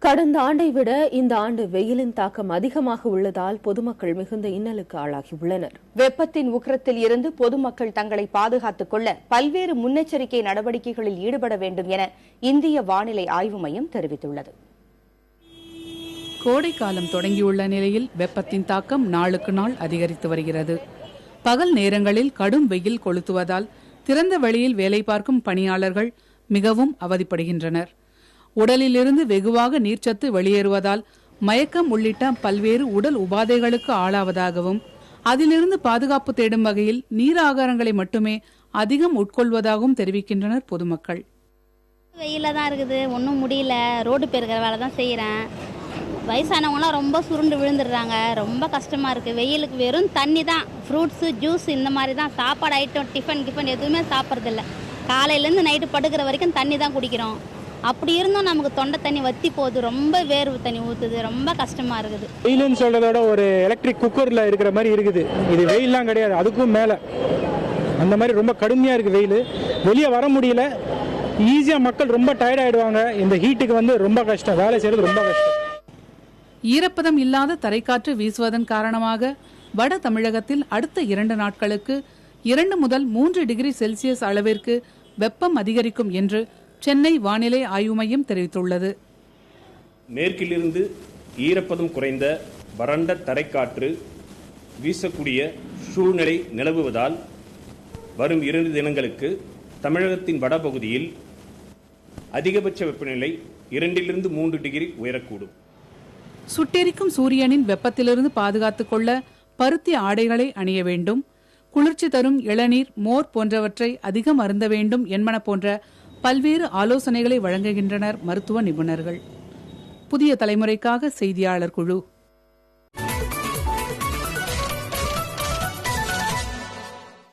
கடந்த ஆண்டை விட இந்த ஆண்டு வெயிலின் தாக்கம் அதிகமாக உள்ளதால் பொதுமக்கள் மிகுந்த இன்னலுக்கு ஆளாகியுள்ளனர். வெப்பத்தின் உக்கிரத்தில் இருந்து பொதுமக்கள் தங்களை பாதுகாத்துக் கொள்ள பல்வேறு முன்னெச்சரிக்கை நடவடிக்கைகளில் ஈடுபட வேண்டும் என இந்திய வானிலை ஆய்வு மையம் தெரிவித்துள்ளது. கோடை காலம் தொடங்கியுள்ள நிலையில் வெப்பத்தின் தாக்கம் நாளுக்கு நாள் அதிகரித்து வருகிறது. பகல் நேரங்களில் கடும் வெயில் கொளுத்துவதால் திறந்த வெளியில் வேலை பார்க்கும் பணியாளர்கள் மிகவும் அவதிப்படுகின்றனர். உடலிலிருந்து வெகுவாக நீர்ச்சத்து வெளியேறுவதால் மயக்கம் உள்ளிட்ட பல்வேறு உடல் உபாதைகளுக்கு ஆளாவதாகவும் அதிலிருந்து பாதுகாப்பு தேடும் வகையில் நீர் ஆகாரங்களை மட்டுமே அதிகம் உட்கொள்வதாகவும் தெரிவிக்கின்றனர் பொதுமக்கள். வெயில தான் இருக்குது, ஒன்றும் முடியல, ரோடு பெருக்கிற வேலை தான் செய்கிறேன். வயசானவங்களாம் ரொம்ப சுருண்டு விழுந்துடுறாங்க, ரொம்ப கஷ்டமாக இருக்குது. வெயிலுக்கு வெறும் தண்ணி தான், ஃப்ரூட்ஸு ஜூஸ் இந்த மாதிரி தான். சாப்பாடு ஐட்டம் டிஃபன் எதுவுமே சாப்பிட்றதில்ல. காலையிலேருந்து நைட்டு படுக்கிற வரைக்கும் தண்ணி தான் குடிக்கிறோம். அப்படி இருந்தும் நமக்கு தொண்டை தண்ணி வத்தி போகுது, ரொம்ப வேர்வு தண்ணி ஊற்றுது, ரொம்ப கஷ்டமாக இருக்குது. வெயிலுன்னு சொல்கிறதோட ஒரு எலக்ட்ரிக் குக்கரில் இருக்கிற மாதிரி இருக்குது. இது வெயிலாம் கிடையாது, அதுக்கும் மேலே அந்த மாதிரி ரொம்ப கடுமையாக இருக்குது வெயில். வெளியே வர முடியல, ஈஸியாக மக்கள் ரொம்ப டயர்ட் ஆகிடுவாங்க. இந்த ஹீட்டுக்கு ரொம்ப கஷ்டம், வேலை செய்கிறது ரொம்ப கஷ்டம். ஈரப்பதம் இல்லாத தரைக்காற்று வீசுவதன் காரணமாக வட தமிழகத்தில் அடுத்த 2 நாட்களுக்கு 2 முதல் 3 டிகிரி செல்சியஸ் அளவிற்கு வெப்பம் அதிகரிக்கும் என்று சென்னை வானிலை ஆய்வு மையம் தெரிவித்துள்ளது. மேற்கிலிருந்து ஈரப்பதம் குறைந்த வறண்ட தரைக்காற்று வீசக்கூடிய சூழ்நிலை நிலவுவதால் வரும் 2 தினங்களுக்கு தமிழகத்தின் வடபகுதியில் அதிகபட்ச வெப்பநிலை 2 to 3 டிகிரி உயரக்கூடும். சுட்டெரிக்கும் சூரியனின் வெப்பத்திலிருந்து பாதுகாத்துக் கொள்ள பருத்தி ஆடைகளை அணிய வேண்டும், குளிர்ச்சி தரும் இளநீர், மோர் போன்றவற்றை அதிகம் அருந்த வேண்டும் என்பன போன்ற பல்வேறு ஆலோசனைகளை வழங்குகின்றனர் மருத்துவ நிபுணர்கள். புதிய தலைமுறைக்காக செய்தியாளர் குழு.